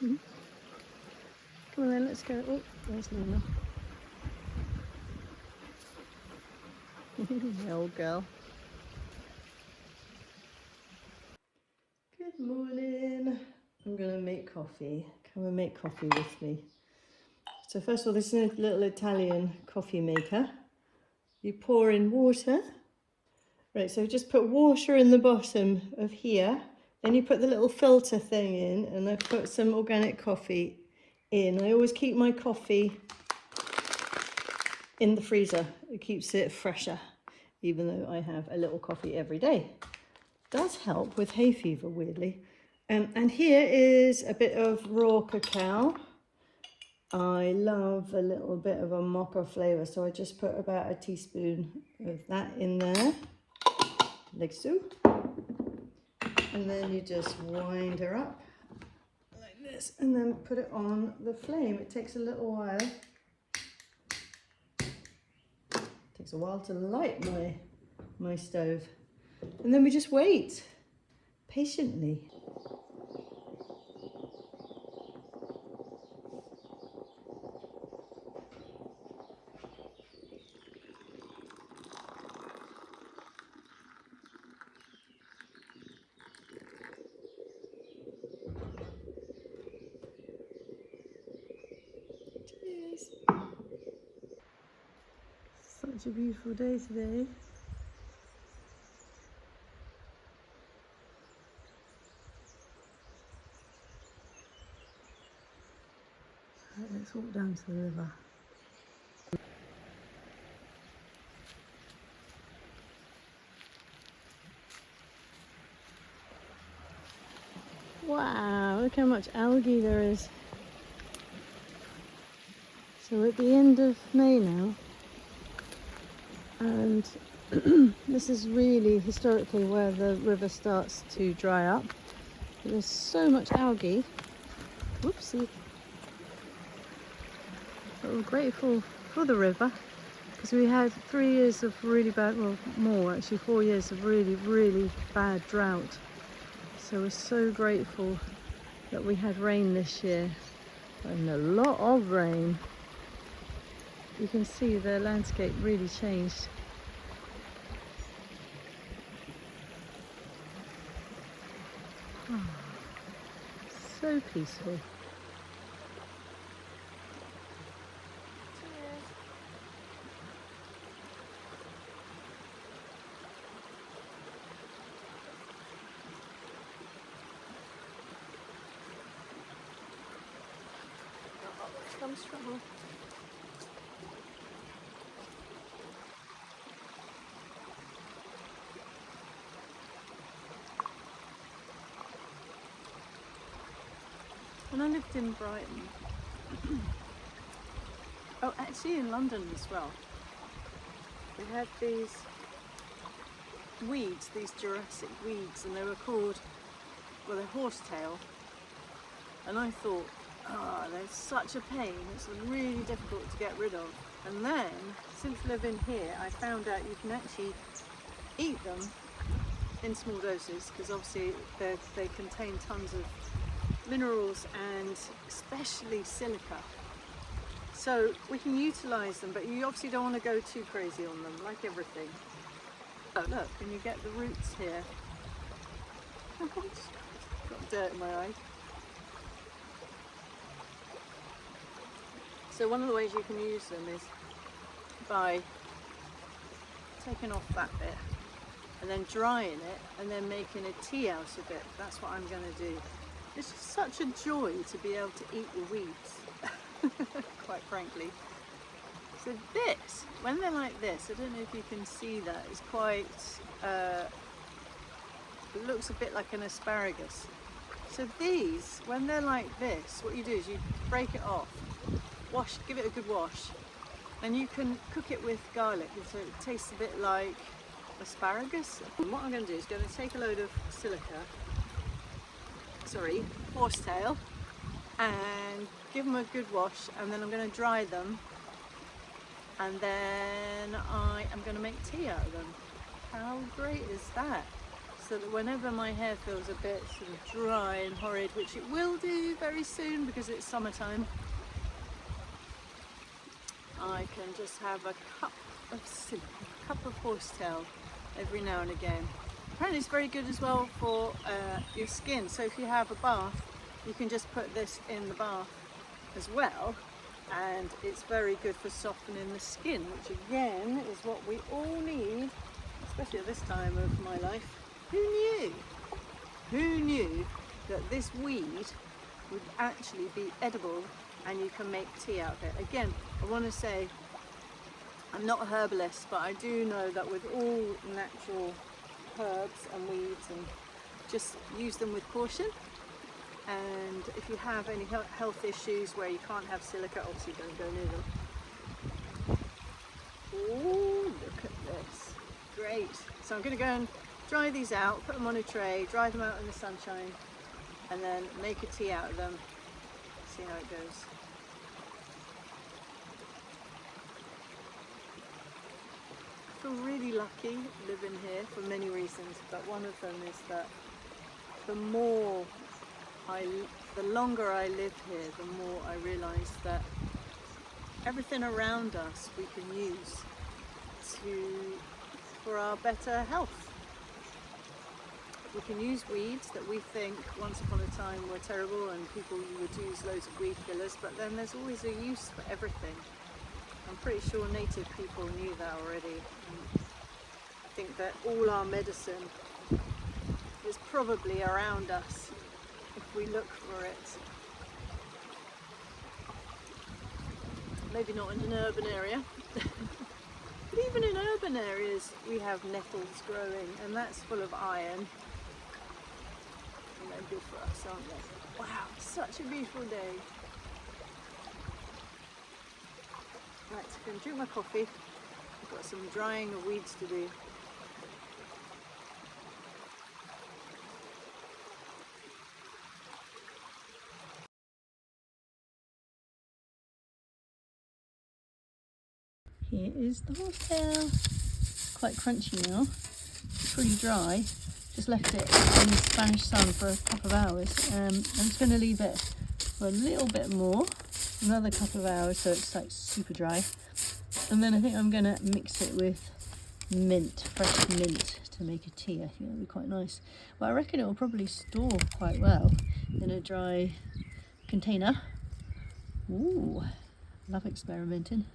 Mm-hmm. Come on then, let's go. Oh, there's Luna. The old girl. Good morning. I'm going to make coffee. Come and make coffee with me. So first of all, this is a little Italian coffee maker. You pour in water. Right, so just put water in the bottom of here. Then you put the little filter thing in, and I've put some organic coffee in. I always keep my coffee in the freezer. It keeps it fresher, even though I have a little coffee every day. Does help with hay fever, weirdly. And here is a bit of raw cacao. I love a little bit of a mocha flavour, so I just put about a teaspoon of that in there, like so. And then you just wind her up like this, and then put it on the flame. It takes a little while. It takes a while to light my stove. And then we just wait patiently. Cheers. Such a beautiful day today. Right, let's walk down to the river. Wow, look how much algae there is. So we're at the end of May now, and this is really historically where the river starts to dry up. But there's so much algae. Whoopsie. But we're grateful for the river, because we had 3 years of really bad, well more actually, 4 years of really, really bad drought. So we're so grateful that we had rain this year, and a lot of rain. You can see the landscape really changed. Oh, so peaceful. Comes trouble. When I lived in Brighton, oh actually in London as well, we had these weeds, these Jurassic weeds, and they were called, well, they're horsetail. And I thought, oh, they're such a pain, it's really difficult to get rid of. And then, since living here, I found out you can actually eat them in small doses, because obviously they contain tons of minerals and especially silica. So we can utilise them, but you obviously don't want to go too crazy on them, like everything. Oh look, and you get the roots here. Got dirt in my eye. So one of the ways you can use them is by taking off that bit and then drying it and then making a tea out of it. That's what I'm going to do. It's just such a joy to be able to eat the weeds, quite frankly. So this, when they're like this, I don't know if you can see that, it's quite, it looks a bit like an asparagus. So these, when they're like this, what you do is you break it off, give it a good wash, and you can cook it with garlic, and so it tastes a bit like asparagus. And what I'm going to do is going to take a load of horsetail, and give them a good wash, and then I'm going to dry them, and then I am going to make tea out of them. How great is that? so that whenever my hair feels a bit sort of dry and horrid, which it will do very soon because it's summertime, I can just have a cup of horsetail every now and again. Apparently it's very good as well for your skin, so if you have a bath, you can just put this in the bath as well, and it's very good for softening the skin, which again is what we all need, especially at this time of my life. Who knew? Who knew that this weed would actually be edible and you can make tea out of it? Again, I want to say I'm not a herbalist, but I do know that with all natural herbs and weeds, and just use them with caution. And if you have any health issues where you can't have silica, obviously don't go near them. Oh, look at this. Great. So I'm going to go and dry these out, put them on a tray, dry them out in the sunshine, and then make a tea out of them. See how it goes. I feel really lucky living here for many reasons, but one of them is that the longer I live here, the more I realise that everything around us we can use for our better health. We can use weeds that we think once upon a time were terrible and people would use loads of weed killers, but then there's always a use for everything. I'm pretty sure native people knew that already. And I think that all our medicine is probably around us if we look for it. Maybe not in an urban area, but even in urban areas we have nettles growing, and that's full of iron. And they're good for us, aren't they? Wow, such a beautiful day. Right, so I'm going to drink my coffee. I've got some drying of weeds to do. Here is the horsetail. Quite crunchy now. It's pretty dry. Just left it in the Spanish sun for a couple of hours. I'm just going to leave it for a little bit more, another couple of hours, so it's like super dry. And then I think I'm going to mix it with mint, fresh mint, to make a tea. I think that'll be quite nice. Well, I reckon it will probably store quite well in a dry container. Ooh, love experimenting.